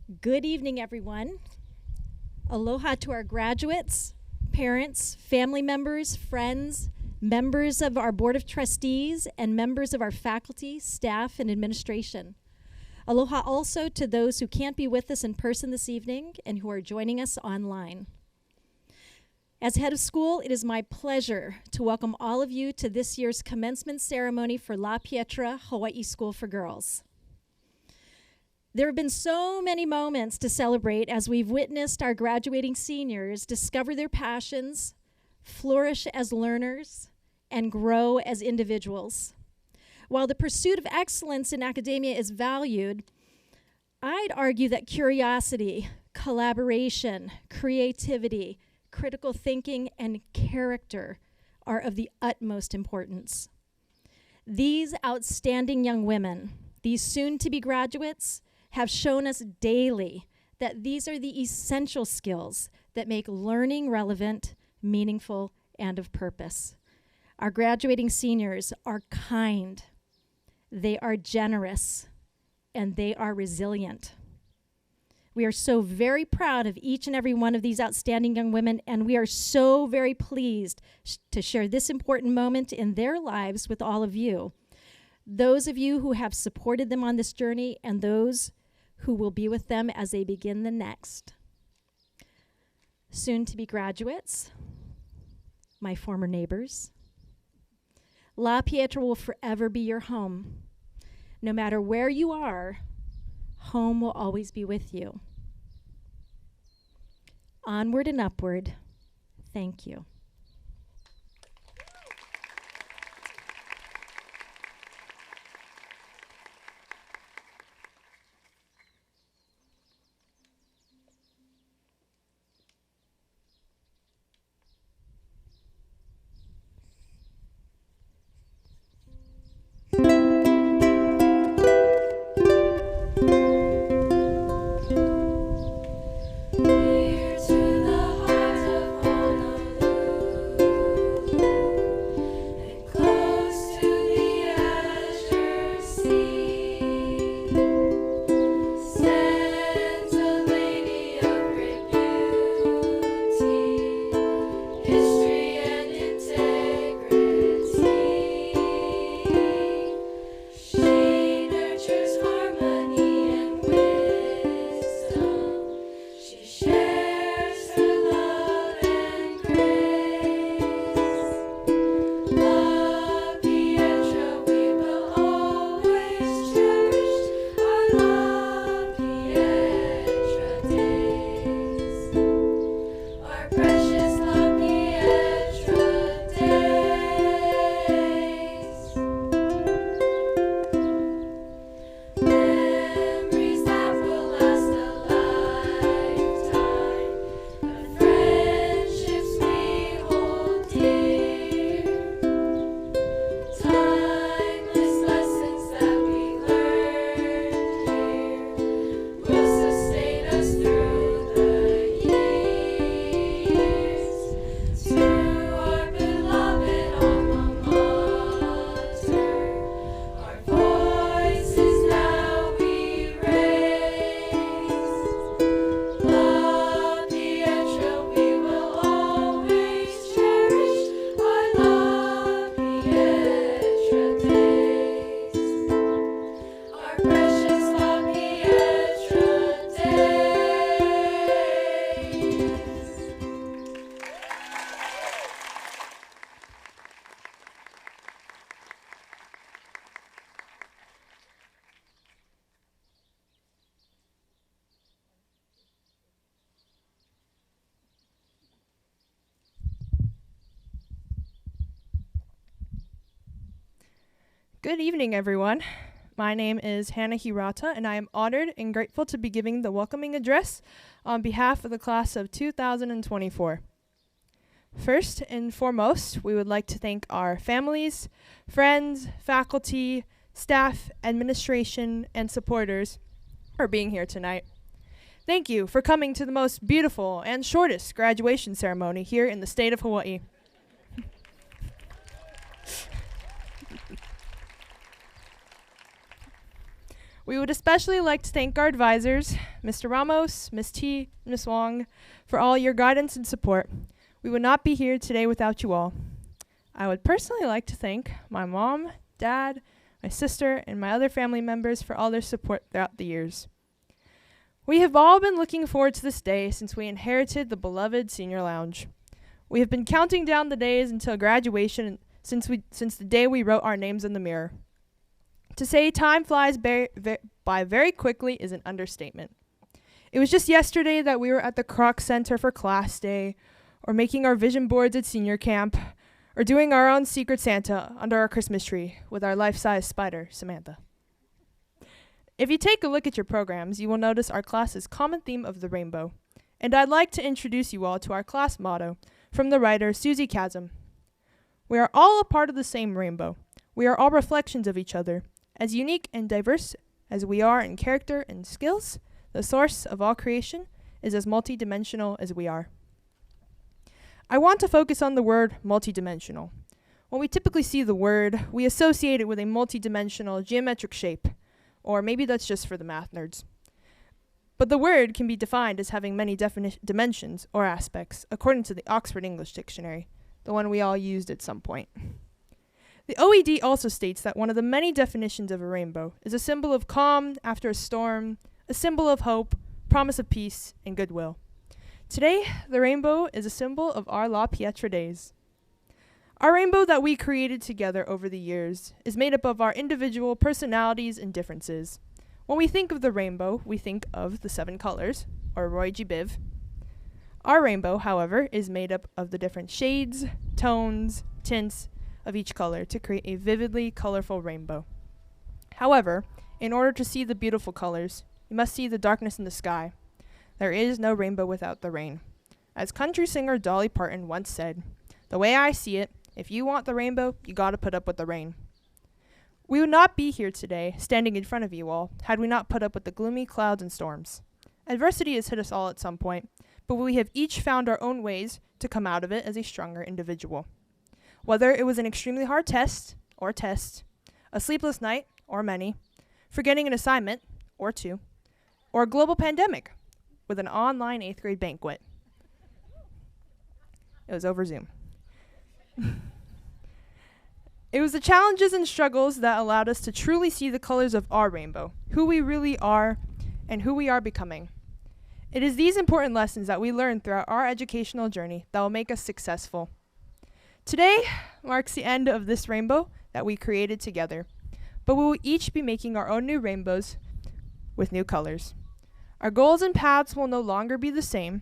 Good evening, everyone. Aloha to our graduates, parents, family members, friends, members of our Board of Trustees, and members of our faculty, staff, and administration. Aloha also to those who can't be with us in person this evening and who are joining us online. As head of school, it is my pleasure to welcome all of you to this year's commencement ceremony for La Pietra Hawaii School for Girls. There have been so many moments to celebrate as we've witnessed our graduating seniors discover their passions, flourish as learners, and grow as individuals. While the pursuit of excellence in academia is valued, I'd argue that curiosity, collaboration, creativity, critical thinking, and character are of the utmost importance. These outstanding young women, these soon-to-be graduates, have shown us daily that these are the essential skills that make learning relevant, meaningful, and of purpose. Our graduating seniors are kind, they are generous, and they are resilient. We are so very proud of each and every one of these outstanding young women, and we are so very pleased to share this important moment in their lives with all of you. Those of you who have supported them on this journey and those who will be with them as they begin the next. Soon to be graduates, my former neighbors, La Pietra will forever be your home. No matter where you are, home will always be with you. Onward and upward, thank you. Good evening, everyone. My name is Hannah Hirata, and I am honored and grateful to be giving the welcoming address on behalf of the class of 2024. First and foremost, we would like to thank our families, friends, faculty, staff, administration, and supporters for being here tonight. Thank you for coming to the most beautiful and shortest graduation ceremony here in the state of Hawaii. We would especially like to thank our advisors, Mr. Ramos, Ms. T, Ms. Wong, for all your guidance and support. We would not be here today without you all. I would personally like to thank my mom, dad, my sister, and my other family members for all their support throughout the years. We have all been looking forward to this day since we inherited the beloved senior lounge. We have been counting down the days until graduation since the day we wrote our names in the mirror. To say time flies by very quickly is an understatement. It was just yesterday that we were at the Kroc Center for class day, or making our vision boards at senior camp, or doing our own Secret Santa under our Christmas tree with our life-size spider, Samantha. If you take a look at your programs, you will notice our class's common theme of the rainbow. And I'd like to introduce you all to our class motto from the writer Susie Chasm. We are all a part of the same rainbow. We are all reflections of each other. As unique and diverse as we are in character and skills, the source of all creation is as multidimensional as we are. I want to focus on the word multidimensional. When we typically see the word, we associate it with a multidimensional geometric shape. Or maybe that's just for the math nerds. But the word can be defined as having many dimensions or aspects, according to the Oxford English Dictionary, the one we all used at some point. The OED also states that one of the many definitions of a rainbow is a symbol of calm after a storm, a symbol of hope, promise of peace, and goodwill. Today, the rainbow is a symbol of our La Pietra days. Our rainbow that we created together over the years is made up of our individual personalities and differences. When we think of the rainbow, we think of the 7 colors, or Roy G. Biv. Our rainbow, however, is made up of the different shades, tones, tints of each color to create a vividly colorful rainbow. However, in order to see the beautiful colors, you must see the darkness in the sky. There is no rainbow without the rain. As country singer Dolly Parton once said, "The way I see it, if you want the rainbow, you gotta put up with the rain." We would not be here today, standing in front of you all, had we not put up with the gloomy clouds and storms. Adversity has hit us all at some point, but we have each found our own ways to come out of it as a stronger individual. Whether it was an extremely hard test, a sleepless night, or many, forgetting an assignment, or 2, or a global pandemic with an online 8th grade banquet. It was over Zoom. It was the challenges and struggles that allowed us to truly see the colors of our rainbow, who we really are, and who we are becoming. It is these important lessons that we learn throughout our educational journey that will make us successful. Today marks the end of this rainbow that we created together, but we will each be making our own new rainbows with new colors. Our goals and paths will no longer be the same,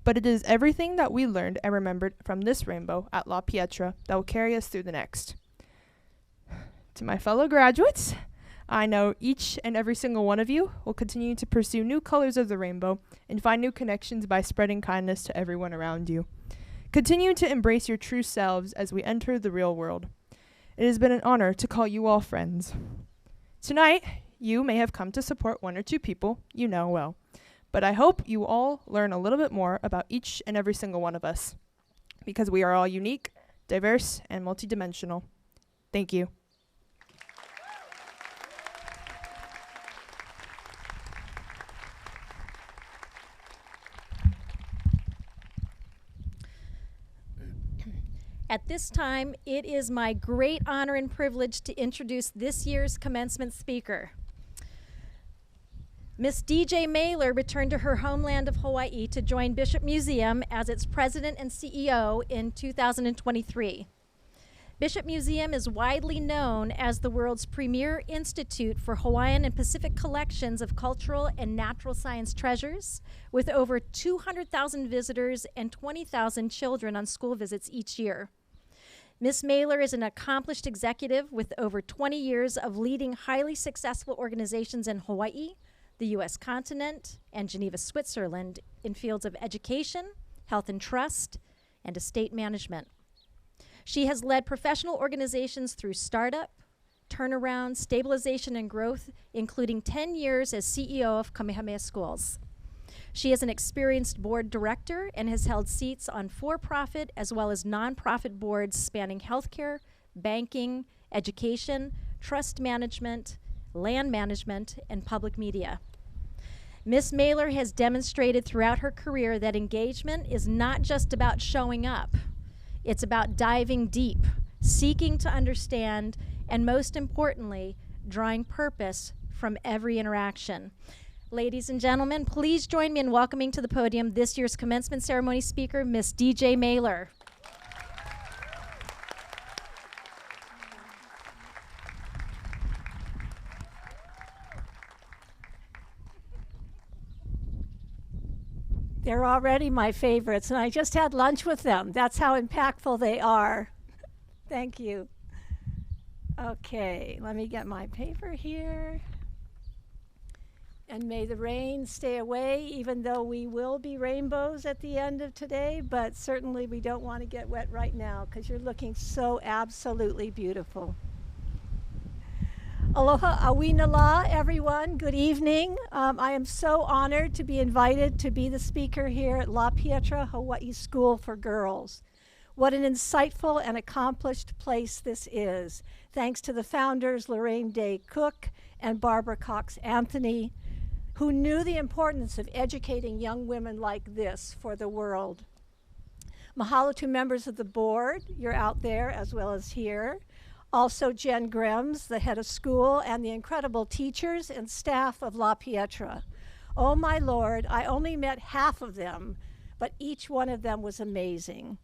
but it is everything that we learned and remembered from this rainbow at La Pietra that will carry us through the next. To my fellow graduates, I know each and every single one of you will continue to pursue new colors of the rainbow and find new connections by spreading kindness to everyone around you. Continue to embrace your true selves as we enter the real world. It has been an honor to call you all friends. Tonight, you may have come to support 1 or 2 people you know well, but I hope you all learn a little bit more about each and every single one of us, because we are all unique, diverse, and multidimensional. Thank you. At this time, it is my great honor and privilege to introduce this year's commencement speaker. Miss DJ Mailer returned to her homeland of Hawaii to join Bishop Museum as its president and CEO in 2023. Bishop Museum is widely known as the world's premier institute for Hawaiian and Pacific collections of cultural and natural science treasures, with over 200,000 visitors and 20,000 children on school visits each year. Ms. Mailer is an accomplished executive with over 20 years of leading highly successful organizations in Hawaii, the U.S. continent, and Geneva, Switzerland in fields of education, health and trust, and estate management. She has led professional organizations through startup, turnaround, stabilization, and growth, including 10 years as CEO of Kamehameha Schools. She is an experienced board director and has held seats on for-profit as well as nonprofit boards spanning healthcare, banking, education, trust management, land management, and public media. Ms. Mailer has demonstrated throughout her career that engagement is not just about showing up. It's about diving deep, seeking to understand, and most importantly, drawing purpose from every interaction. Ladies and gentlemen, please join me in welcoming to the podium this year's commencement ceremony speaker, Ms. DJ Mailer. They're already my favorites, and I just had lunch with them. That's how impactful they are. Thank you. Okay, let me get my paper here. And may the rain stay away, even though we will be rainbows at the end of today, but certainly we don't want to get wet right now because you're looking so absolutely beautiful. Aloha awinala, everyone. Good evening. I am so honored to be invited to be the speaker here at La Pietra, Hawaii School for Girls. What an insightful and accomplished place this is. Thanks to the founders, Lorraine Day Cook and Barbara Cox Anthony, who knew the importance of educating young women like this for the world. Mahalo to members of the board. You're out there as well as here. Also Jen Grems, the head of school, and the incredible teachers and staff of La Pietra. Oh my Lord, I only met half of them, but each one of them was amazing.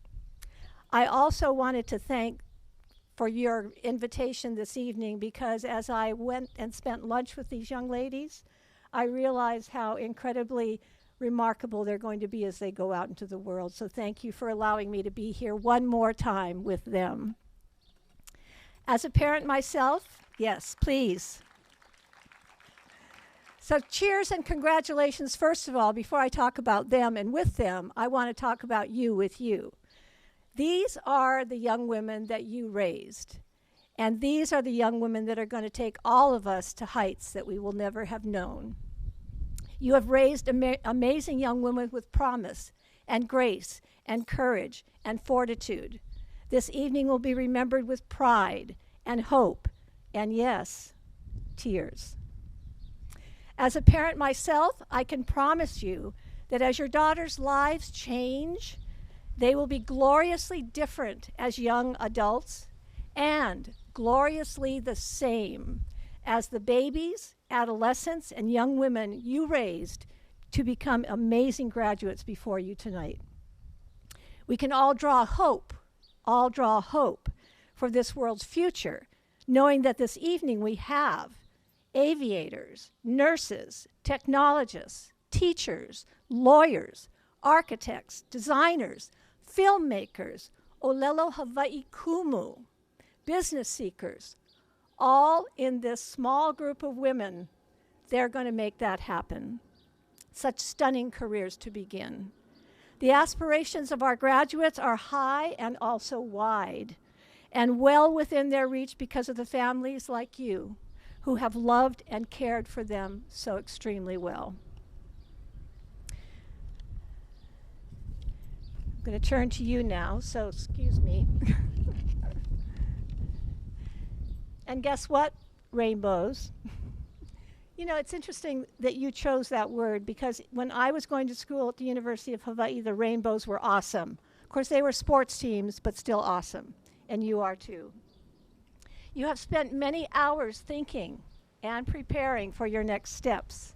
I also wanted to thank for your invitation this evening because as I went and spent lunch with these young ladies, I realized how incredibly remarkable they're going to be as they go out into the world. So thank you for allowing me to be here one more time with them. As a parent myself, yes, please. So cheers and congratulations, first of all, before I talk about them and with them, I want to talk about you with you. These are the young women that you raised. And these are the young women that are going to take all of us to heights that we will never have known. You have raised amazing young women with promise and grace and courage and fortitude. This evening will be remembered with pride and hope and, yes, tears. As a parent myself, I can promise you that as your daughters' lives change, they will be gloriously different as young adults and gloriously the same as the babies, adolescents, and young women you raised to become amazing graduates before you tonight. We can all draw hope for this world's future, knowing that this evening we have aviators, nurses, technologists, teachers, lawyers, architects, designers, filmmakers, Olelo Hawaii Kumu, business seekers, all in this small group of women. They're going to make that happen. Such stunning careers to begin. The aspirations of our graduates are high and also wide, and well within their reach because of the families like you who have loved and cared for them so extremely well. I'm going to turn to you now, so excuse me. And guess what, rainbows? You know, it's interesting that you chose that word because when I was going to school at the University of Hawaii, the rainbows were awesome. Of course, they were sports teams, but still awesome. And you are too. You have spent many hours thinking and preparing for your next steps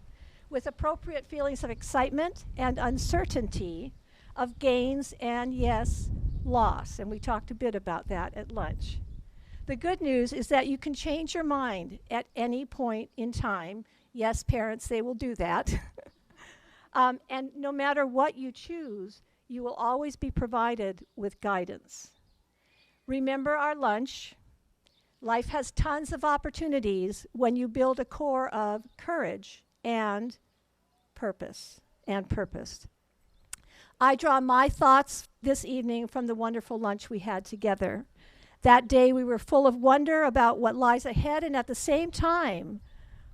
with appropriate feelings of excitement and uncertainty, of gains and, yes, loss. And we talked a bit about that at lunch. The good news is that you can change your mind at any point in time. Yes, parents, they will do that. And no matter what you choose, you will always be provided with guidance. Remember our lunch. Life has tons of opportunities when you build a core of courage and purpose. I draw my thoughts this evening from the wonderful lunch we had together. That day we were full of wonder about what lies ahead and at the same time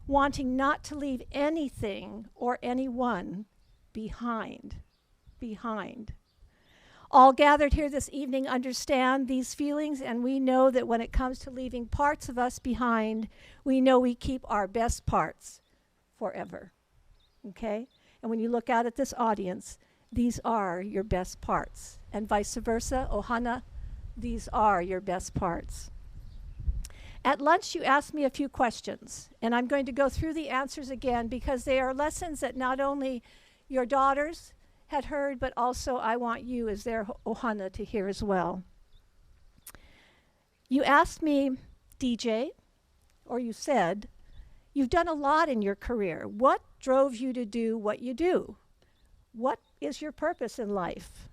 wanting not to leave anything or anyone behind. All gathered here this evening understand these feelings, and we know that when it comes to leaving parts of us behind, we know we keep our best parts forever. Okay? And when you look out at this audience, these are your best parts. And vice versa, Ohana, these are your best parts. At lunch, you asked me a few questions, and I'm going to go through the answers again because they are lessons that not only your daughters had heard, but also I want you as their Ohana to hear as well. You asked me, DJ, or you said, you've done a lot in your career. What drove you to do what you do? What is your purpose in life?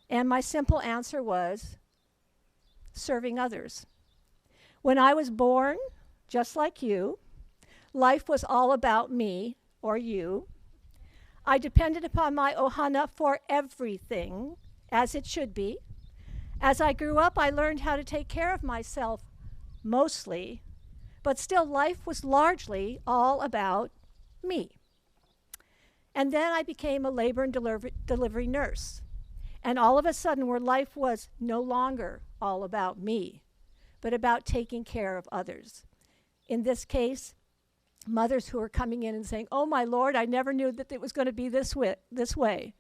And my simple answer was serving others. When I was born, just like you, life was all about me or you. I depended upon my Ohana for everything, as it should be. As I grew up, I learned how to take care of myself, mostly, but still life was largely all about me. And then I became a labor and delivery nurse. And all of a sudden, where life was no longer all about me, but about taking care of others. In this case, mothers who are coming in and saying, oh my Lord, I never knew that it was going to be this way.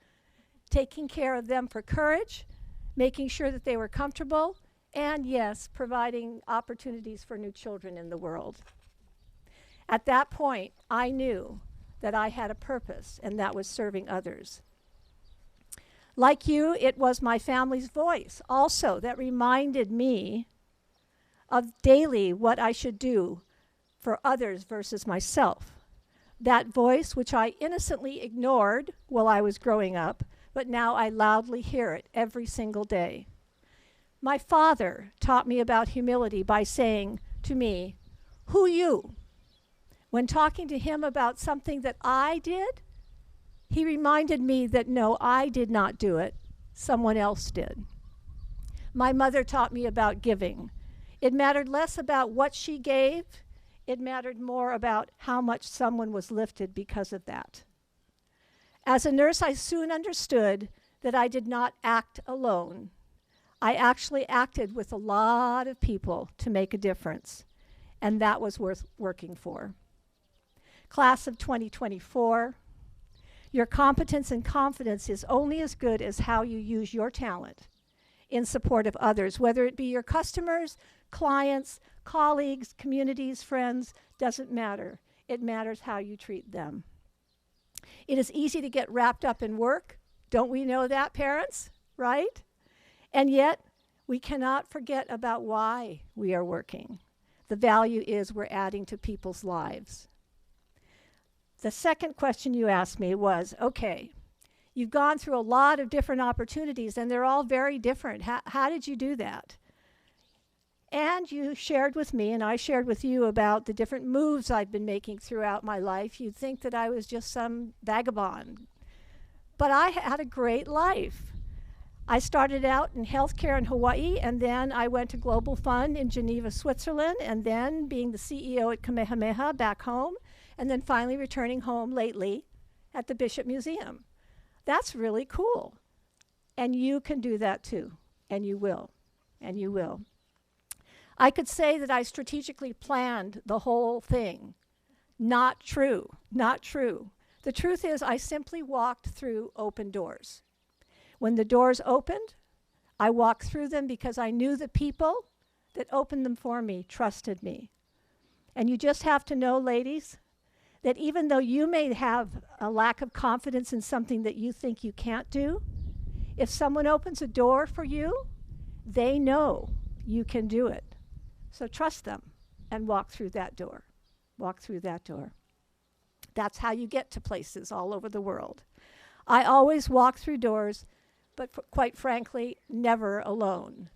Taking care of them for courage, making sure that they were comfortable, and yes, providing opportunities for new children in the world. At that point, I knew that I had a purpose, and that was serving others. Like you, it was my family's voice also that reminded me of daily what I should do for others versus myself. That voice which I innocently ignored while I was growing up, but now I loudly hear it every single day. My father taught me about humility by saying to me, who you? When talking to him about something that I did, he reminded me that no, I did not do it, someone else did. My mother taught me about giving. It mattered less about what she gave, it mattered more about how much someone was lifted because of that. As a nurse, I soon understood that I did not act alone. I actually acted with a lot of people to make a difference, and that was worth working for. Class of 2024, your competence and confidence is only as good as how you use your talent in support of others, whether it be your customers, clients, colleagues, communities, friends, doesn't matter. It matters how you treat them. It is easy to get wrapped up in work. Don't we know that, parents? Right? And yet, we cannot forget about why we are working. The value is we're adding to people's lives. The second question you asked me was, okay, you've gone through a lot of different opportunities, and they're all very different. How did you do that? And you shared with me, and I shared with you about the different moves I've been making throughout my life. You'd think that I was just some vagabond. But I had a great life. I started out in healthcare in Hawaii, and then I went to Global Fund in Geneva, Switzerland, and then being the CEO at Kamehameha back home, and then finally returning home lately at the Bishop Museum. That's really cool. And you can do that too, and you will, and you will. I could say that I strategically planned the whole thing. Not true, not true. The truth is I simply walked through open doors. When the doors opened, I walked through them because I knew the people that opened them for me trusted me. And you just have to know, ladies, that even though you may have a lack of confidence in something that you think you can't do, if someone opens a door for you, they know you can do it. So trust them and walk through that door. Walk through that door. That's how you get to places all over the world. I always walk through doors, but quite frankly, never alone.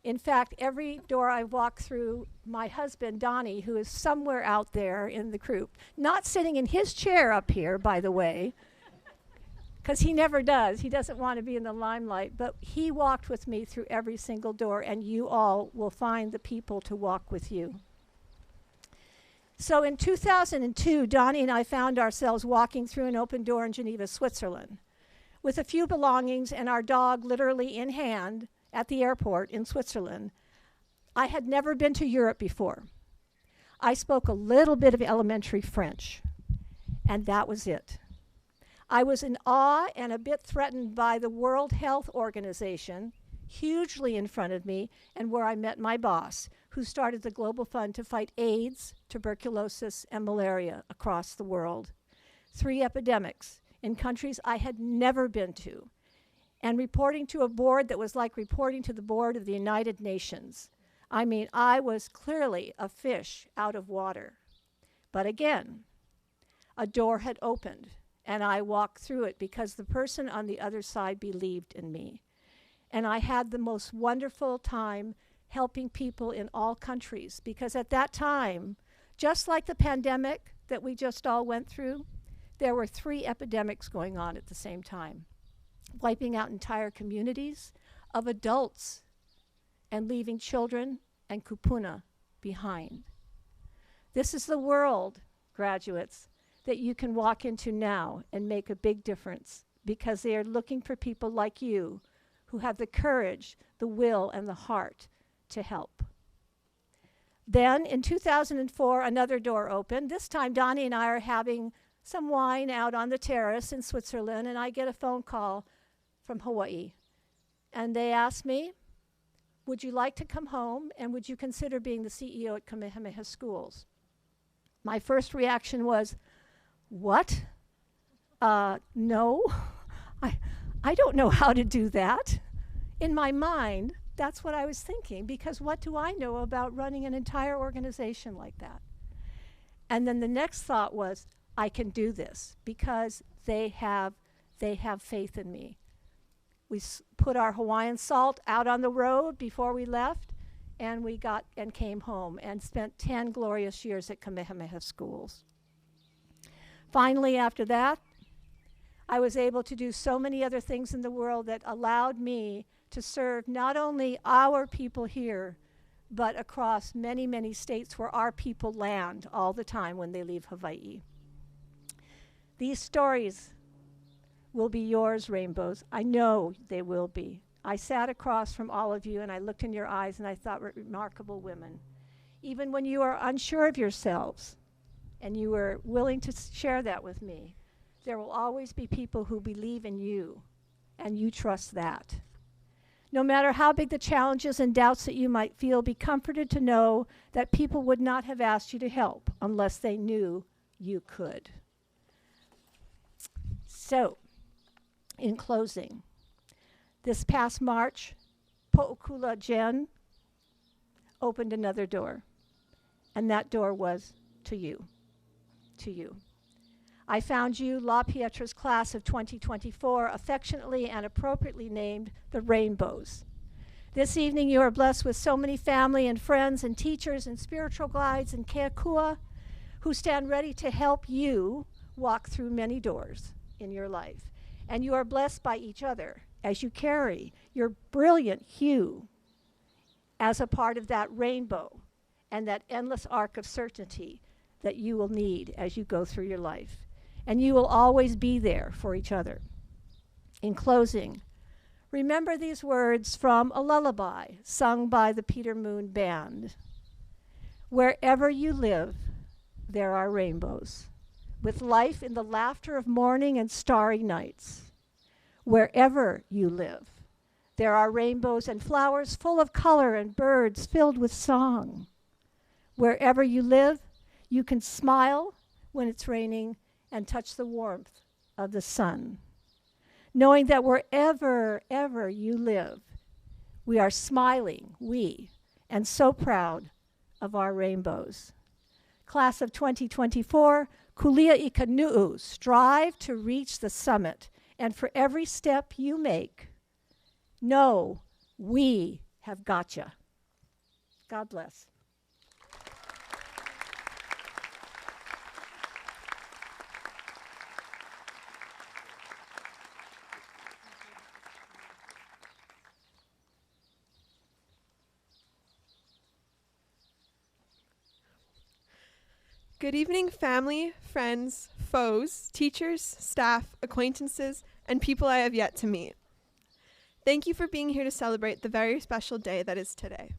In fact, every door I walk through, my husband, Donnie, who is somewhere out there in the group, not sitting in his chair up here, by the way, because he never does. He doesn't want to be in the limelight, but he walked with me through every single door, and you all will find the people to walk with you. So in 2002, Donnie and I found ourselves walking through an open door in Geneva, Switzerland. with a few belongings and our dog literally in hand at the airport in Switzerland. I had never been to Europe before. I spoke a little bit of elementary French, and that was it. I was in awe and a bit threatened by the World Health Organization, hugely in front of me, and where I met my boss, who started the Global Fund to fight AIDS, tuberculosis, and malaria across the world. 3 epidemics in countries I had never been to, and reporting to a board that was like reporting to the board of the United Nations. I mean, I was clearly a fish out of water. But again, a door had opened, and I walked through it because the person on the other side believed in me. And I had the most wonderful time helping people in all countries, because at that time, just like the pandemic that we just all went through, there were 3 epidemics going on at the same time, wiping out entire communities of adults and leaving children and kupuna behind. This is the world, graduates, that you can walk into now and make a big difference, because they are looking for people like you who have the courage, the will, and the heart to help. Then in 2004, another door opened. This time Donnie and I are having some wine out on the terrace in Switzerland, and I get a phone call from Hawaii. And they asked me, would you like to come home, and would you consider being the CEO at Kamehameha Schools? My first reaction was, what? No, I don't know how to do that. In my mind, that's what I was thinking, because what do I know about running an entire organization like that? And then the next thought was, I can do this, because they have faith in me. We put our Hawaiian salt out on the road before we left, and we got and came home and spent 10 glorious years at Kamehameha Schools. Finally, after that, I was able to do so many other things in the world that allowed me to serve not only our people here, but across many, many states where our people land all the time when they leave Hawaii. These stories will be yours, rainbows. I know they will be. I sat across from all of you and I looked in your eyes and I thought, remarkable women. Even when you are unsure of yourselves and you were willing to share that with me, there will always be people who believe in you, and you trust that. No matter how big the challenges and doubts that you might feel, be comforted to know that people would not have asked you to help unless they knew you could. So, in closing, this past March, Po'okula Jen opened another door, and that door was to you, to you. I found you, La Pietra's class of 2024, affectionately and appropriately named the Rainbows. This evening you are blessed with so many family and friends and teachers and spiritual guides and keakua who stand ready to help you walk through many doors in your life. And you are blessed by each other as you carry your brilliant hue as a part of that rainbow and that endless arc of certainty that you will need as you go through your life. And you will always be there for each other. In closing, remember these words from a lullaby sung by the Peter Moon Band. Wherever you live, there are rainbows, with life in the laughter of morning and starry nights. Wherever you live, there are rainbows and flowers full of color and birds filled with song. Wherever you live, you can smile when it's raining and touch the warmth of the sun, knowing that wherever you live, we are smiling, and so proud of our rainbows. Class of 2024, Kulia Ika Nu'u, strive to reach the summit, and for every step you make, know we have gotcha. God bless. Good evening, family, friends, foes, teachers, staff, acquaintances, and people I have yet to meet. Thank you for being here to celebrate the very special day that is today.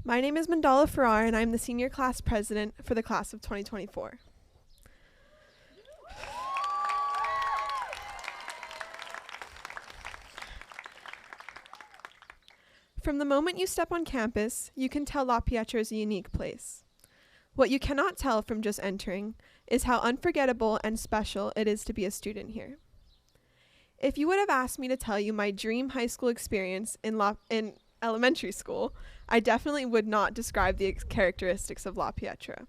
My name is Mandala Farrar, and I'm the senior class president for the class of 2024. From the moment you step on campus, you can tell La Pietra is a unique place. What you cannot tell from just entering is how unforgettable and special it is to be a student here. If you would have asked me to tell you my dream high school experience in elementary school, I definitely would not describe the characteristics of La Pietra.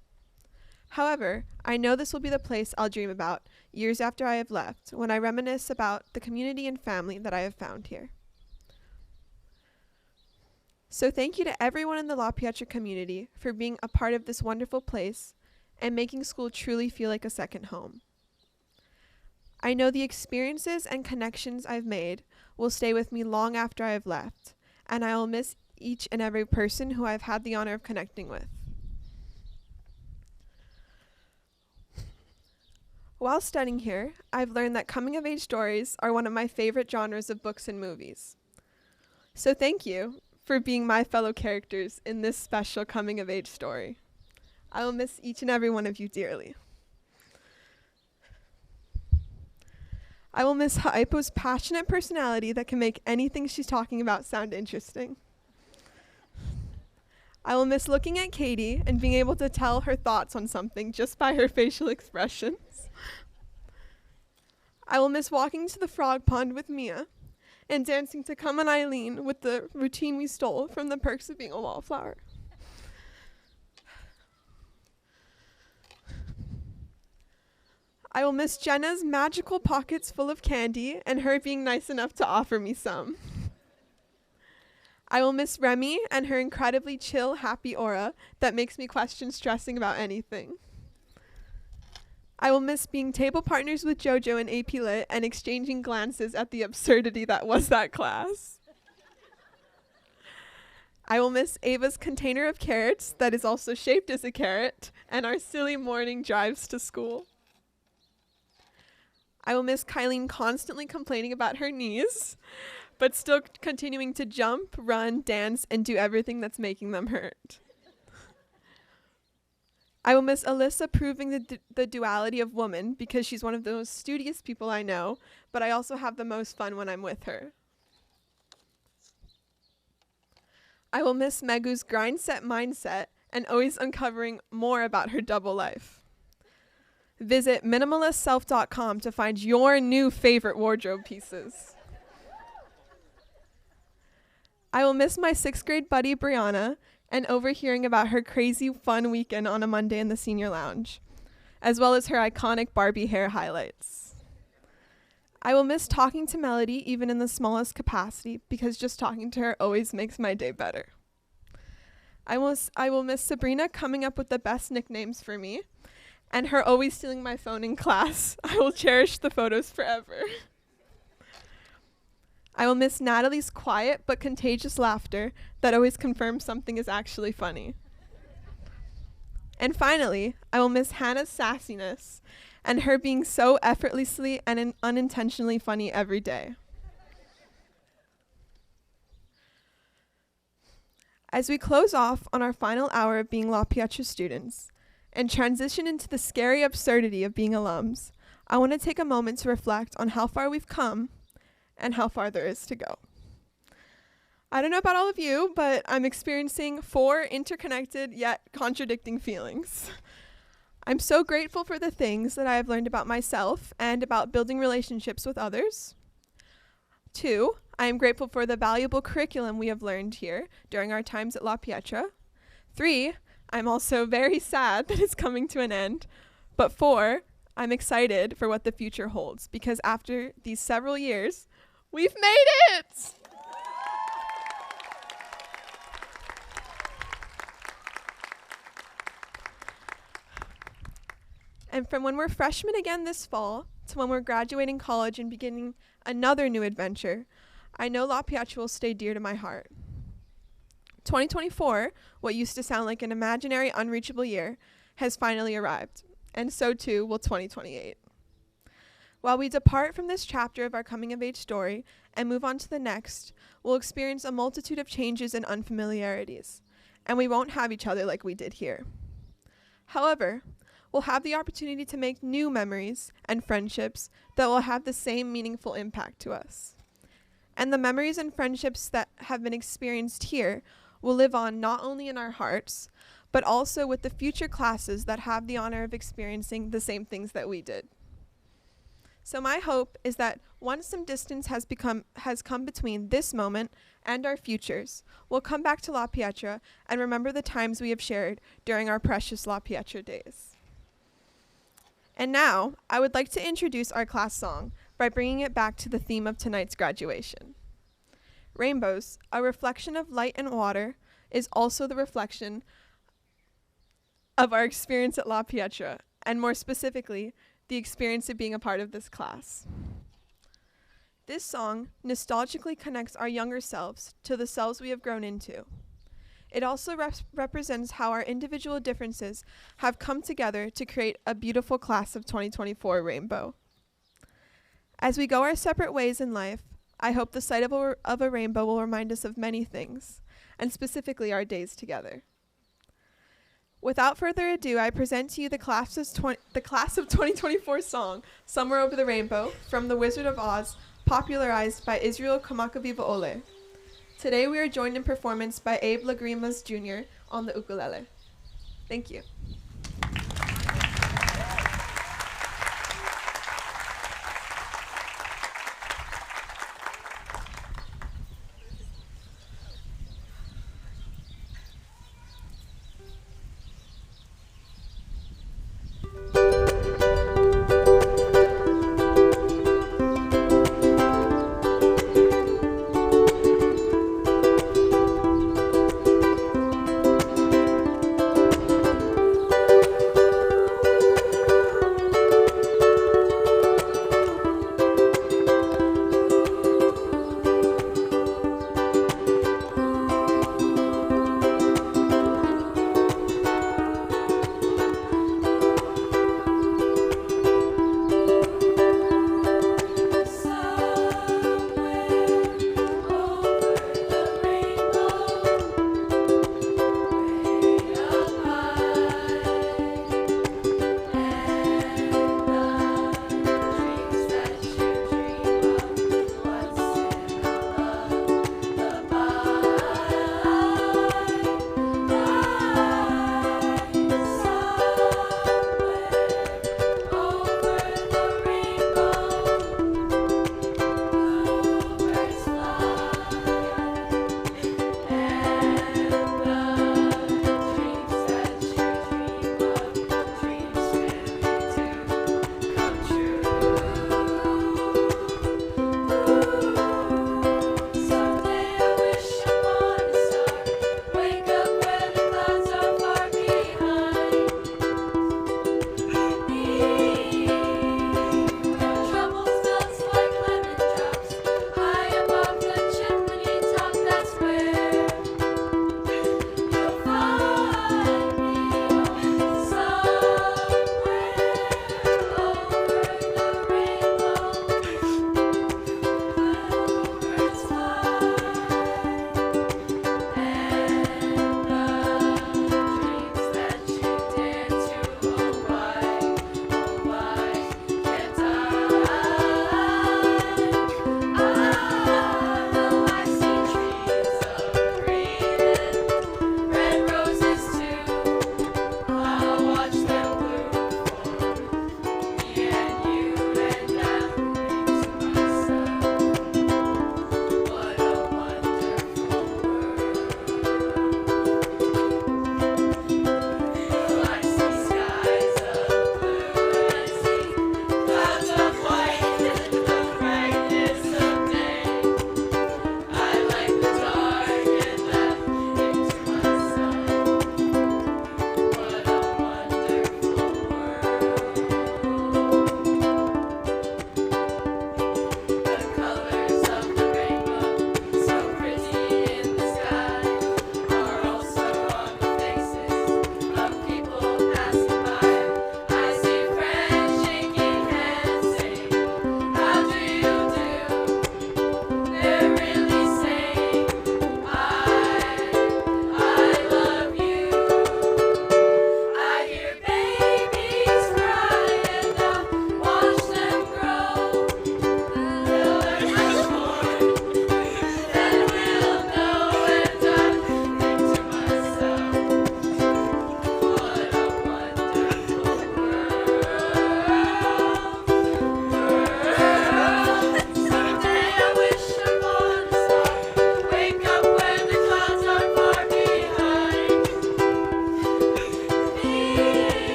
However, I know this will be the place I'll dream about years after I have left, when I reminisce about the community and family that I have found here. So thank you to everyone in the La Pietra community for being a part of this wonderful place and making school truly feel like a second home. I know the experiences and connections I've made will stay with me long after I have left, and I will miss each and every person who I've had the honor of connecting with. While studying here, I've learned that coming-of-age stories are one of my favorite genres of books and movies. So thank you for being my fellow characters in this special coming-of-age story. I will miss each and every one of you dearly. I will miss Aipo's passionate personality that can make anything she's talking about sound interesting. I will miss looking at Katie and being able to tell her thoughts on something just by her facial expressions. I will miss walking to the frog pond with Mia and dancing to Come On Eileen with the routine we stole from The Perks of Being a Wallflower. I will miss Jenna's magical pockets full of candy and her being nice enough to offer me some. I will miss Remy and her incredibly chill, happy aura that makes me question stressing about anything. I will miss being table partners with JoJo in AP Lit and exchanging glances at the absurdity that was that class. I will miss Ava's container of carrots that is also shaped as a carrot and our silly morning drives to school. I will miss Kyleen constantly complaining about her knees, but still continuing to jump, run, dance, and do everything that's making them hurt. I will miss Elyssa proving the duality of woman because she's one of the most studious people I know, but I also have the most fun when I'm with her. I will miss Megu's grind set mindset and always uncovering more about her double life. Visit minimalistself.com to find your new favorite wardrobe pieces. I will miss my 6th grade buddy Brianna and overhearing about her crazy fun weekend on a Monday in the senior lounge, as well as her iconic Barbie hair highlights. I will miss talking to Melody even in the smallest capacity because just talking to her always makes my day better. I will miss Sabrina coming up with the best nicknames for me and her always stealing my phone in class. I will cherish the photos forever. I will miss Natalie's quiet but contagious laughter that always confirms something is actually funny. And finally, I will miss Hannah's sassiness and her being so effortlessly and unintentionally funny every day. As we close off on our final hour of being La Pietra students and transition into the scary absurdity of being alums, I want to take a moment to reflect on how far we've come and how far there is to go. I don't know about all of you, but I'm experiencing 4 interconnected yet contradicting feelings. I'm so grateful for the things that I have learned about myself and about building relationships with others. 2, I am grateful for the valuable curriculum we have learned here during our times at La Pietra. 3, I'm also very sad that it's coming to an end. But 4, I'm excited for what the future holds because after these several years, we've made it! And from when we're freshmen again this fall to when we're graduating college and beginning another new adventure, I know La Pietra will stay dear to my heart. 2024, what used to sound like an imaginary, unreachable year, has finally arrived, and so too will 2028. While we depart from this chapter of our coming-of-age story and move on to the next, we'll experience a multitude of changes and unfamiliarities, and we won't have each other like we did here. However, we'll have the opportunity to make new memories and friendships that will have the same meaningful impact to us. And the memories and friendships that have been experienced here will live on not only in our hearts, but also with the future classes that have the honor of experiencing the same things that we did. So my hope is that once some distance has come between this moment and our futures, we'll come back to La Pietra and remember the times we have shared during our precious La Pietra days. And now, I would like to introduce our class song by bringing it back to the theme of tonight's graduation. Rainbows, a reflection of light and water, is also the reflection of our experience at La Pietra, and more specifically, the experience of being a part of this class. This song nostalgically connects our younger selves to the selves we have grown into. It also represents how our individual differences have come together to create a beautiful class of 2024 rainbow. As we go our separate ways in life, I hope the sight of a rainbow will remind us of many things, and specifically our days together. Without further ado, I present to you the class of 2024 song, Somewhere Over the Rainbow, from The Wizard of Oz, popularized by Israel Kamakawiwo'ole. Today we are joined in performance by Abe Lagrimas Jr. on the ukulele. Thank you.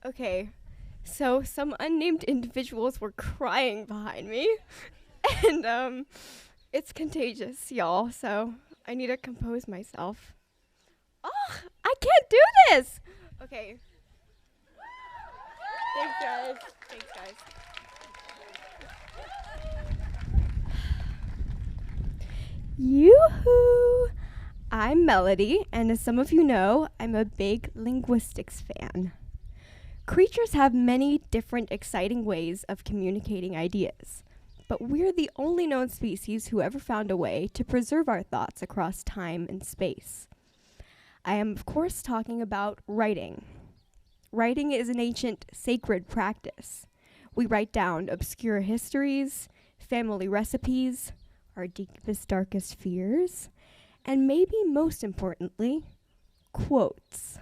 Okay, so some unnamed individuals were crying behind me, and it's contagious, y'all, so I need to compose myself. Oh, I can't do this! Okay. Thanks, guys. Thanks, guys. Yoo-hoo! I'm Melody, and as some of you know, I'm a big linguistics fan. Creatures have many different exciting ways of communicating ideas, but we're the only known species who ever found a way to preserve our thoughts across time and space. I am, of course, talking about writing. Writing is an ancient, sacred practice. We write down obscure histories, family recipes, our deepest, darkest fears, and maybe most importantly, quotes.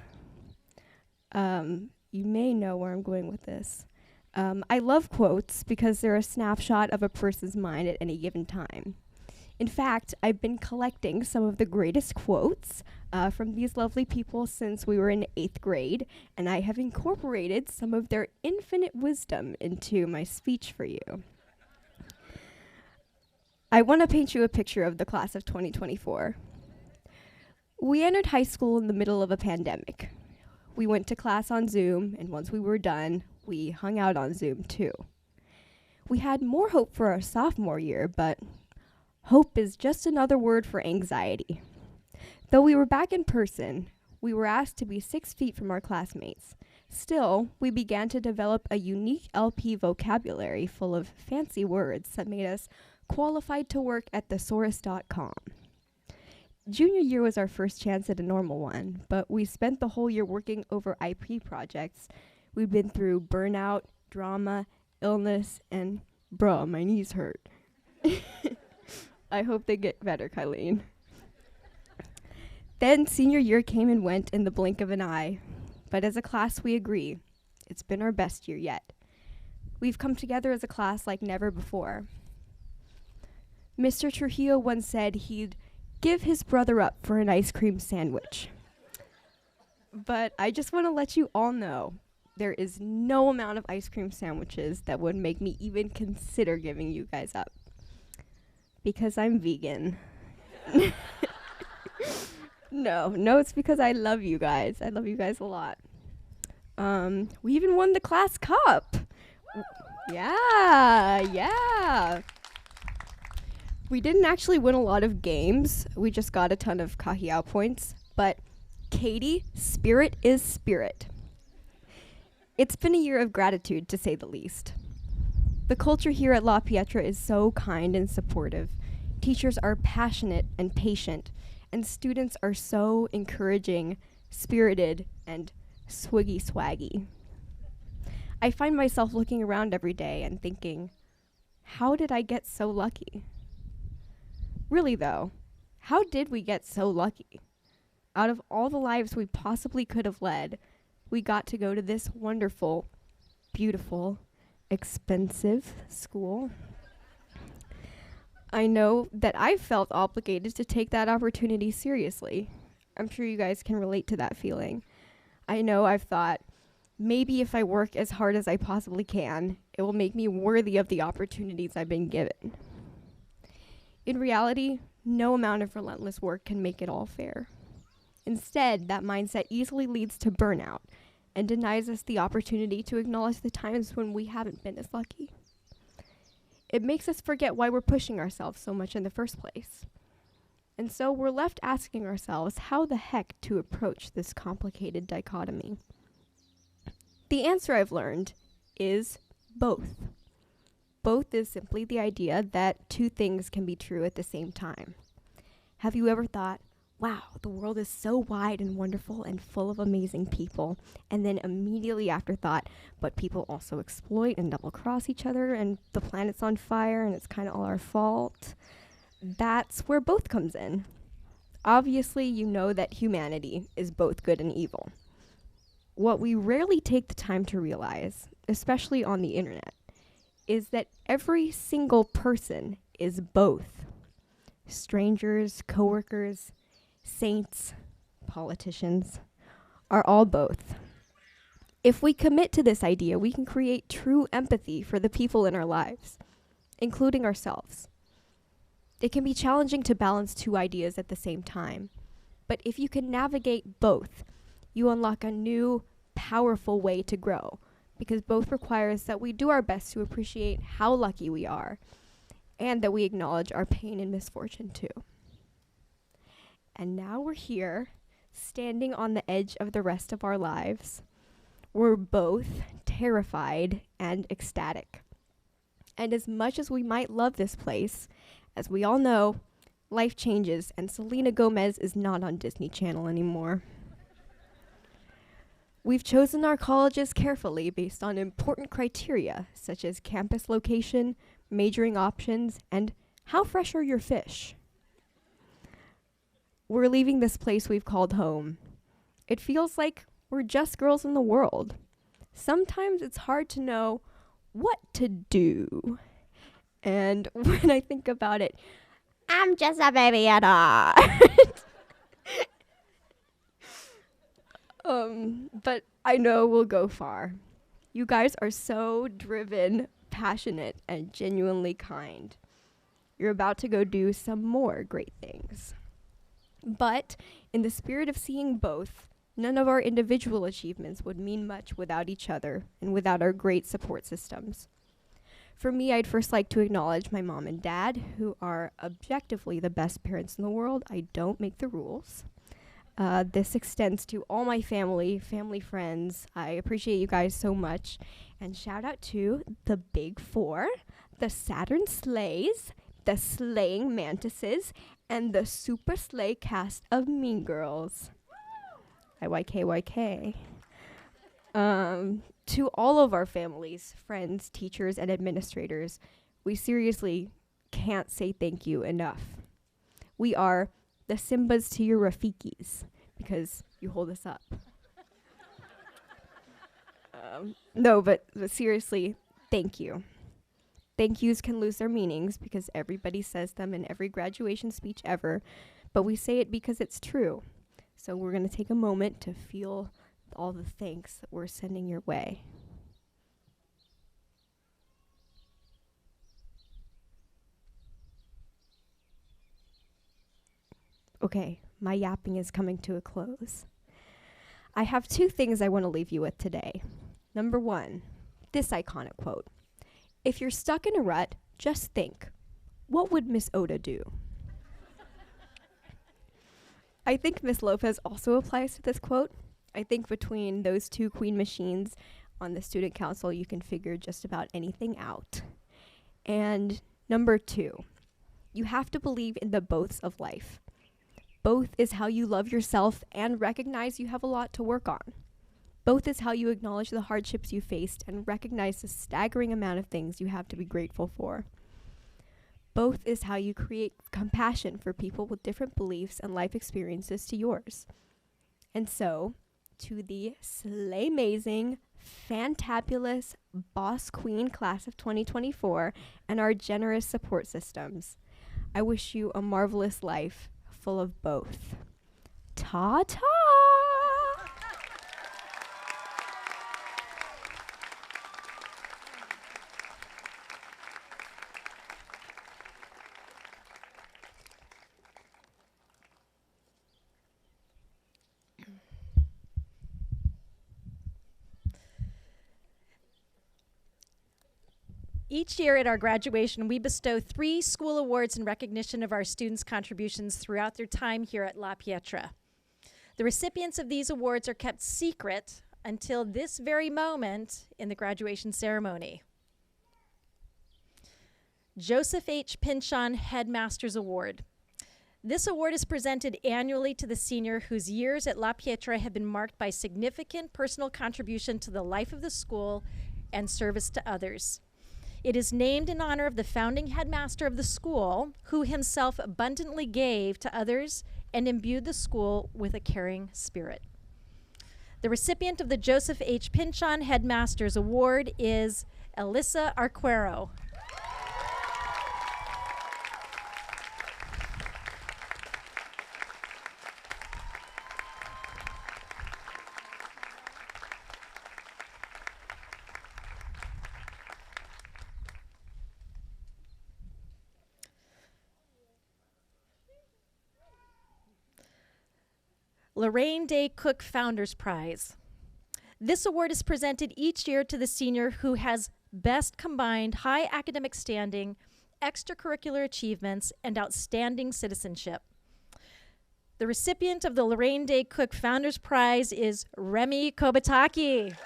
You may know where I'm going with this. I love quotes because they're a snapshot of a person's mind at any given time. In fact, I've been collecting some of the greatest quotes from these lovely people since we were in 8th grade, and I have incorporated some of their infinite wisdom into my speech for you. I want to paint you a picture of the class of 2024. We entered high school in the middle of a pandemic. We went to class on Zoom, and once we were done, we hung out on Zoom too. We had more hope for our sophomore year, but hope is just another word for anxiety. Though we were back in person, we were asked to be 6 feet from our classmates. Still, we began to develop a unique LP vocabulary full of fancy words that made us qualified to work at thesaurus.com. Junior year was our first chance at a normal one, but we spent the whole year working over IP projects. We've been through burnout, drama, illness, and bruh, my knees hurt. I hope they get better, Kyleen. Then senior year came and went in the blink of an eye, but as a class we agree, it's been our best year yet. We've come together as a class like never before. Mr. Trujillo once said he'd give his brother up for an ice cream sandwich. But I just want to let you all know there is no amount of ice cream sandwiches that would make me even consider giving you guys up. Because I'm vegan. No, it's because I love you guys. I love you guys a lot. We even won the class cup. Yeah. We didn't actually win a lot of games. We just got a ton of kahiao points. But Katie, spirit is spirit. It's been a year of gratitude, to say the least. The culture here at La Pietra is so kind and supportive. Teachers are passionate and patient, and students are so encouraging, spirited, and swiggy swaggy. I find myself looking around every day and thinking, how did I get so lucky? Really though, how did we get so lucky? Out of all the lives we possibly could have led, we got to go to this wonderful, beautiful, expensive school. I know that I've felt obligated to take that opportunity seriously. I'm sure you guys can relate to that feeling. I know I've thought, maybe if I work as hard as I possibly can, it will make me worthy of the opportunities I've been given. In reality, no amount of relentless work can make it all fair. Instead, that mindset easily leads to burnout and denies us the opportunity to acknowledge the times when we haven't been as lucky. It makes us forget why we're pushing ourselves so much in the first place. And so we're left asking ourselves how the heck to approach this complicated dichotomy. The answer I've learned is both. Both is simply the idea that two things can be true at the same time. Have you ever thought, wow, the world is so wide and wonderful and full of amazing people, and then immediately after thought, but people also exploit and double cross each other, and the planet's on fire and it's kind of all our fault? That's where both comes in. Obviously, you know that humanity is both good and evil. What we rarely take the time to realize, especially on the internet, is that every single person is both. Strangers, coworkers, saints, politicians are all both. If we commit to this idea, we can create true empathy for the people in our lives, including ourselves. It can be challenging to balance two ideas at the same time, but if you can navigate both, you unlock a new, powerful way to grow, because both requires that we do our best to appreciate how lucky we are, and that we acknowledge our pain and misfortune too. And now we're here, standing on the edge of the rest of our lives. We're both terrified and ecstatic. And as much as we might love this place, as we all know, life changes and Selena Gomez is not on Disney Channel anymore. We've chosen our colleges carefully based on important criteria such as campus location, majoring options, and how fresh are your fish. We're leaving this place we've called home. It feels like we're just girls in the world. Sometimes it's hard to know what to do. And when I think about it, I'm just a baby at heart. But I know we'll go far. You guys are so driven, passionate, and genuinely kind. You're about to go do some more great things. But in the spirit of seeing both, none of our individual achievements would mean much without each other and without our great support systems. For me, I'd first like to acknowledge my mom and dad, who are objectively the best parents in the world. I don't make the rules. This extends to all my family friends. I appreciate you guys so much. And shout out to the Big Four, the Saturn Slays, the Slaying Mantises, and the super slay cast of Mean Girls. IYK. To all of our families, friends, teachers, and administrators, we seriously can't say thank you enough. We are the Simbas to your Rafikis, because you hold us up. No, but seriously, thank you. Thank yous can lose their meanings because everybody says them in every graduation speech ever, but we say it because it's true. So we're going to take a moment to feel all the thanks that we're sending your way. Okay, my yapping is coming to a close. I have two things I want to leave you with today. Number one, this iconic quote. If you're stuck in a rut, just think, what would Miss Oda do? I think Miss Lopez also applies to this quote. I think between those two queen machines on the student council, you can figure just about anything out. And number two, you have to believe in the boths of life. Both is how you love yourself and recognize you have a lot to work on. Both is how you acknowledge the hardships you faced and recognize the staggering amount of things you have to be grateful for. Both is how you create compassion for people with different beliefs and life experiences to yours. And so, to the slayamazing, fantabulous boss queen class of 2024 and our generous support systems, I wish you a marvelous life full of both. Ta-ta! Each year at our graduation, we bestow 3 school awards in recognition of our students' contributions throughout their time here at La Pietra. The recipients of these awards are kept secret until this very moment in the graduation ceremony. Joseph H. Pinchon Headmaster's Award. This award is presented annually to the senior whose years at La Pietra have been marked by significant personal contribution to the life of the school and service to others. It is named in honor of the founding headmaster of the school, who himself abundantly gave to others and imbued the school with a caring spirit. The recipient of the Joseph H. Pinchon Headmaster's Award is Elyssa Arquero. Lorraine Day Cook Founders Prize. This award is presented each year to the senior who has best combined high academic standing, extracurricular achievements, and outstanding citizenship. The recipient of the Lorraine Day Cook Founders Prize is Remy Kobatake.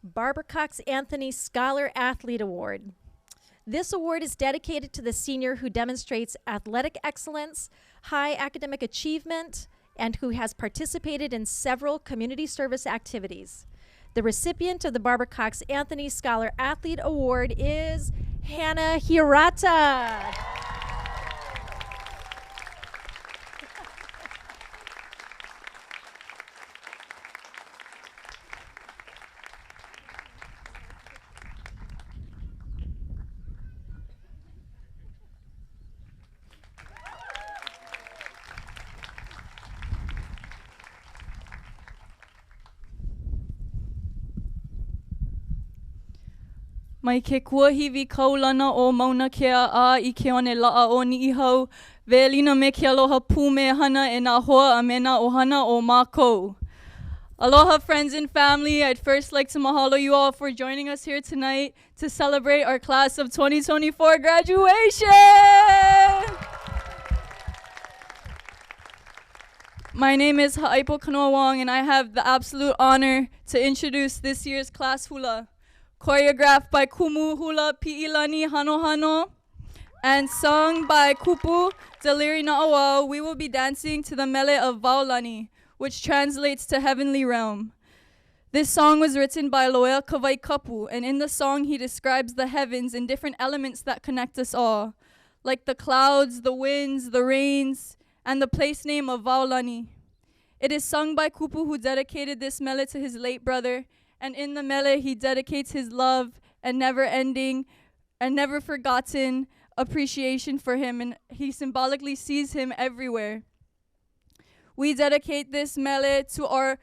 Barbara Cox Anthony Scholar Athlete Award. This award is dedicated to the senior who demonstrates athletic excellence, high academic achievement, and who has participated in several community service activities. The recipient of the Barbara Cox Anthony Scholar Athlete Award is Hannah Hirata. Mai ke kuahiwi kaulana o mauna kea a I ke one laa o ni ihau, ve'elina me ke aloha pū me hana e nā hoa a me nā ohana o mākou. Aloha friends and family, I'd first like to mahalo you all for joining us here tonight to celebrate our class of 2024 graduation! My name is Aipo Kanoa-Wong and I have the absolute honor to introduce this year's class hula. Choreographed by Kumu Hula Pi'ilani Hano Hano and sung by Kupu Deliri Na'awau, we will be dancing to the mele of Vaulani, which translates to Heavenly Realm. This song was written by Loea Kawai Kapu, and in the song he describes the heavens and different elements that connect us all, like the clouds, the winds, the rains, and the place name of Vaulani. It is sung by Kupu, who dedicated this mele to his late brother, and in the mele, he dedicates his love and never-ending and never-forgotten appreciation for him, and he symbolically sees him everywhere. We dedicate this mele to our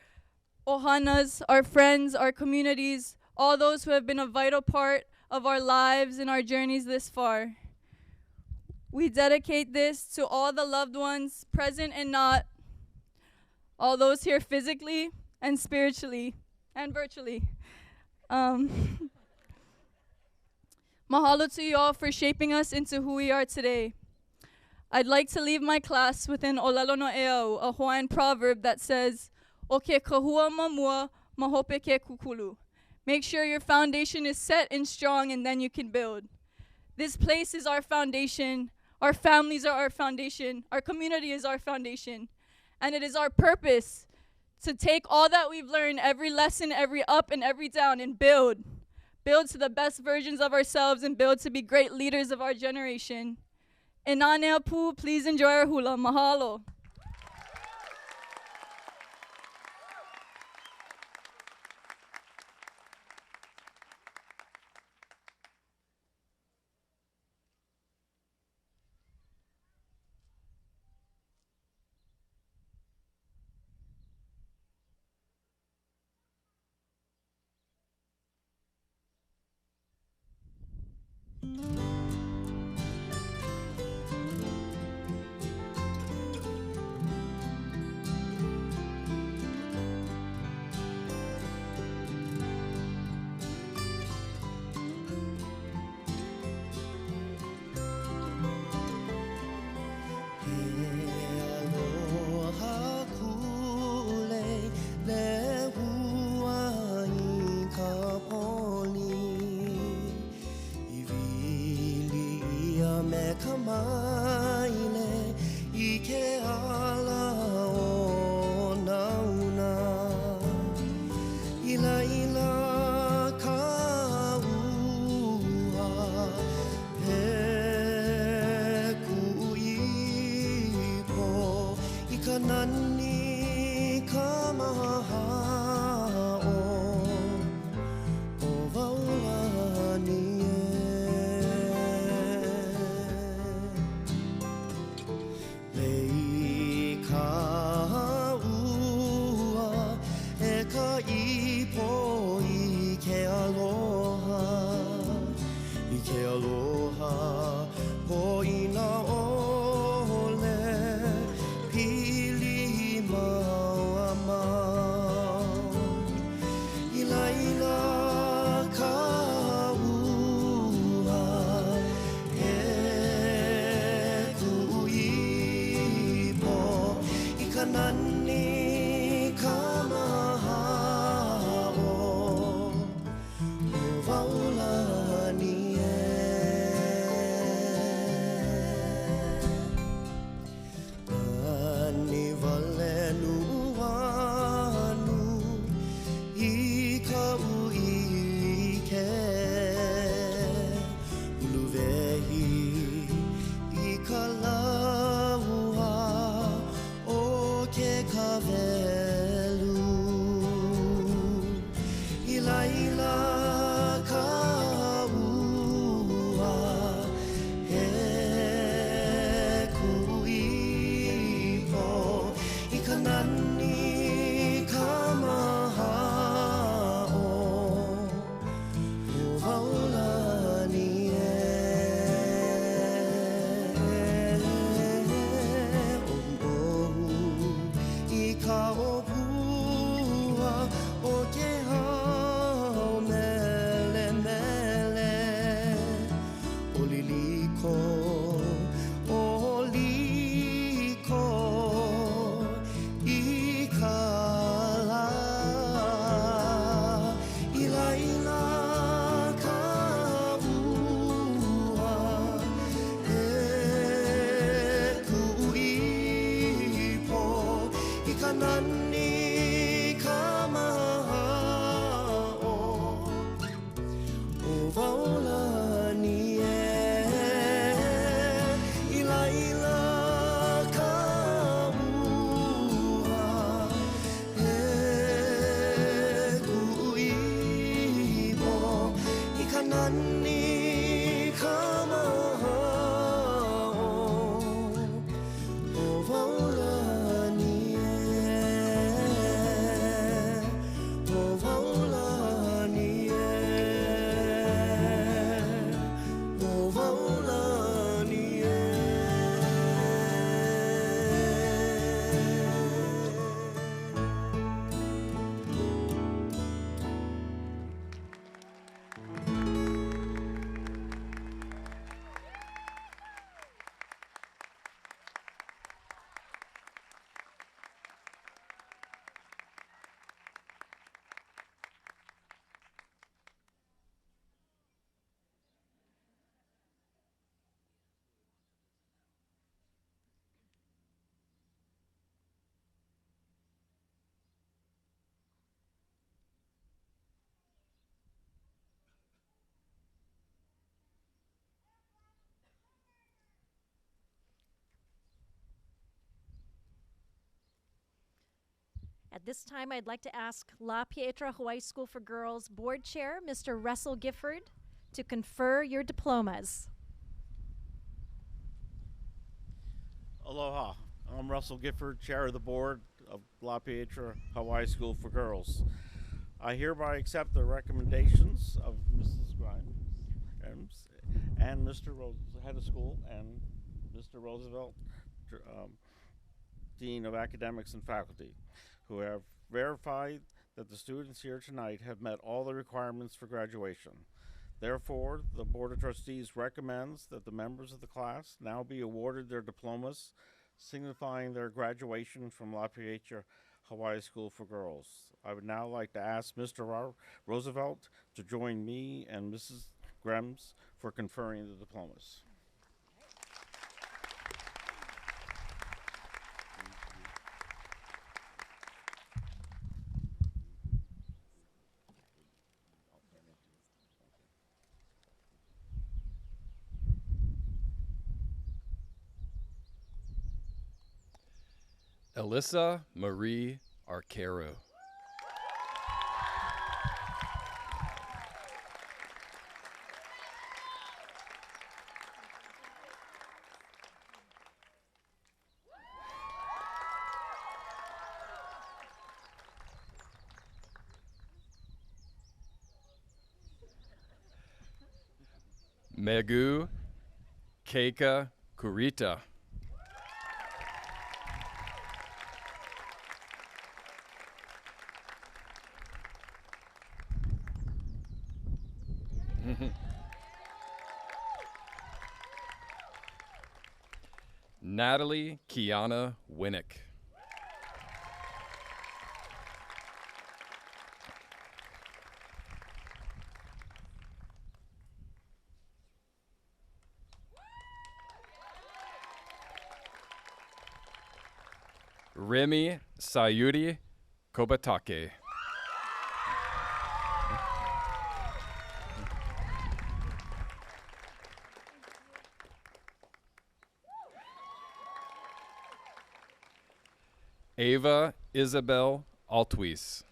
ohanas, our friends, our communities, all those who have been a vital part of our lives and our journeys this far. We dedicate this to all the loved ones, present and not, all those here physically and spiritually, and virtually. Mahalo to you all for shaping us into who we are today. I'd like to leave my class with an olelo no eau, a Hawaiian proverb that says, "O ke kahua mamua, mahope ke kukulu." Make sure your foundation is set and strong, and then you can build. This place is our foundation. Our families are our foundation. Our community is our foundation. And it is our purpose to take all that we've learned, every lesson, every up and every down, and build. Build to the best versions of ourselves and build to be great leaders of our generation. Inanea Pu, please enjoy our hula. Mahalo. velu ila ila kaua he kuipo I kanani kamahao uvaulani ka opua o ke hao mele mele o liliko I ka la ila ila ka ua e kuipo I ka nani ka mahao o vaulani ila ila ka ua e kuipo I ka nani ka mahao o vaulani At this time, I'd like to ask La Pietra Hawaii School for Girls Board Chair, Mr. Russell Gifford, to confer your diplomas. Aloha. I'm Russell Gifford, Chair of the Board of La Pietra Hawaii School for Girls. I hereby accept the recommendations of Mrs. Grimes and Mr. Head of School and Mr. Roosevelt, Dean of Academics and Faculty, who have verified that the students here tonight have met all the requirements for graduation. Therefore, the Board of Trustees recommends that the members of the class now be awarded their diplomas, signifying their graduation from La Pietra Hawaii School for Girls. I would now like to ask Mr. Roosevelt to join me and Mrs. Grimes for conferring the diplomas. Elyssa Marie Arquero. Megu Kurita. Natalie Wennick. Remy Kobatake. Ava Isabel Altwies.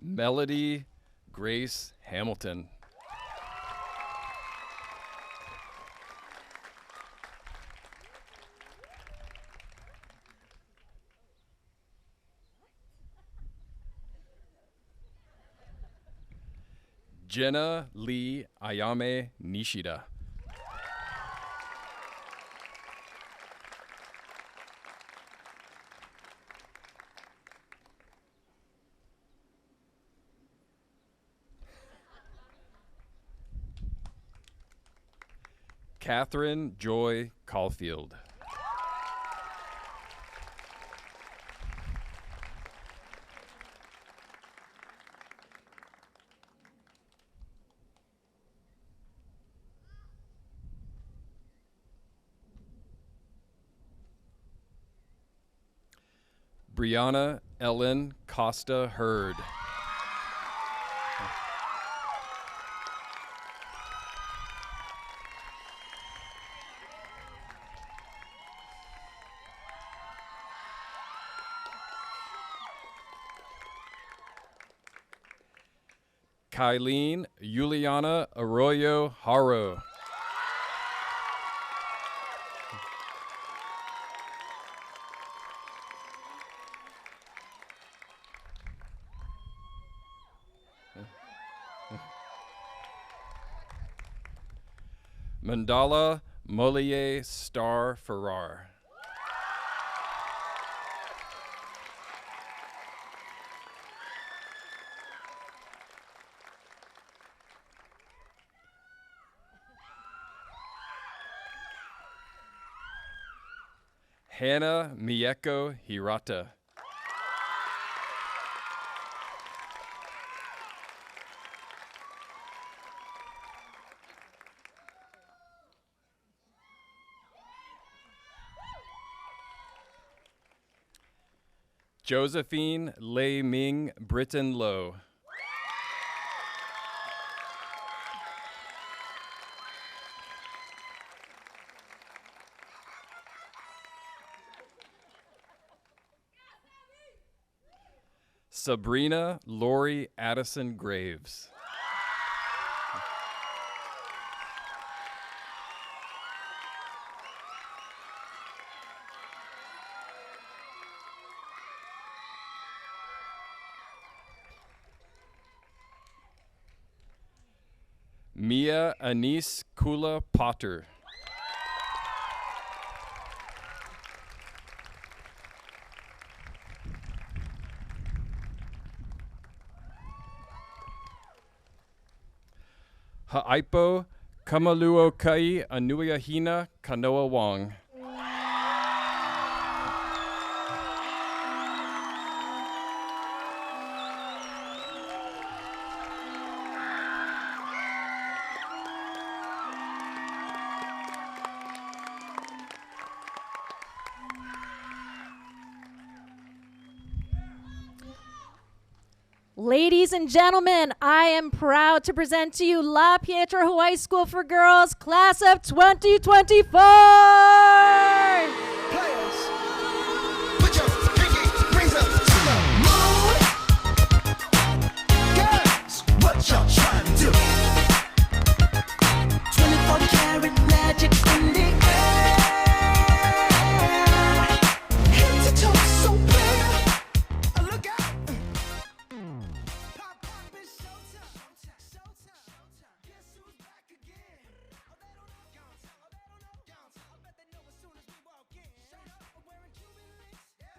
Melody Grace Hamilton. Jenna Lee Ayame Nishida. Catherine Joy Caulfield. Brianna Ellen Costa Hurd. Kyleen Arroyo-Haro. Mandala Farrar. Hannah Mieko Hirata. Josephine Brittin-Lowe. Sabrina Addison Graves. Mia Anise Kula Potter. Aipo Kamaluokai Anuiahina Kanoa-Wong. Ladies and gentlemen, I am proud to present to you La Pietra High School for Girls, Class of 2024! Players,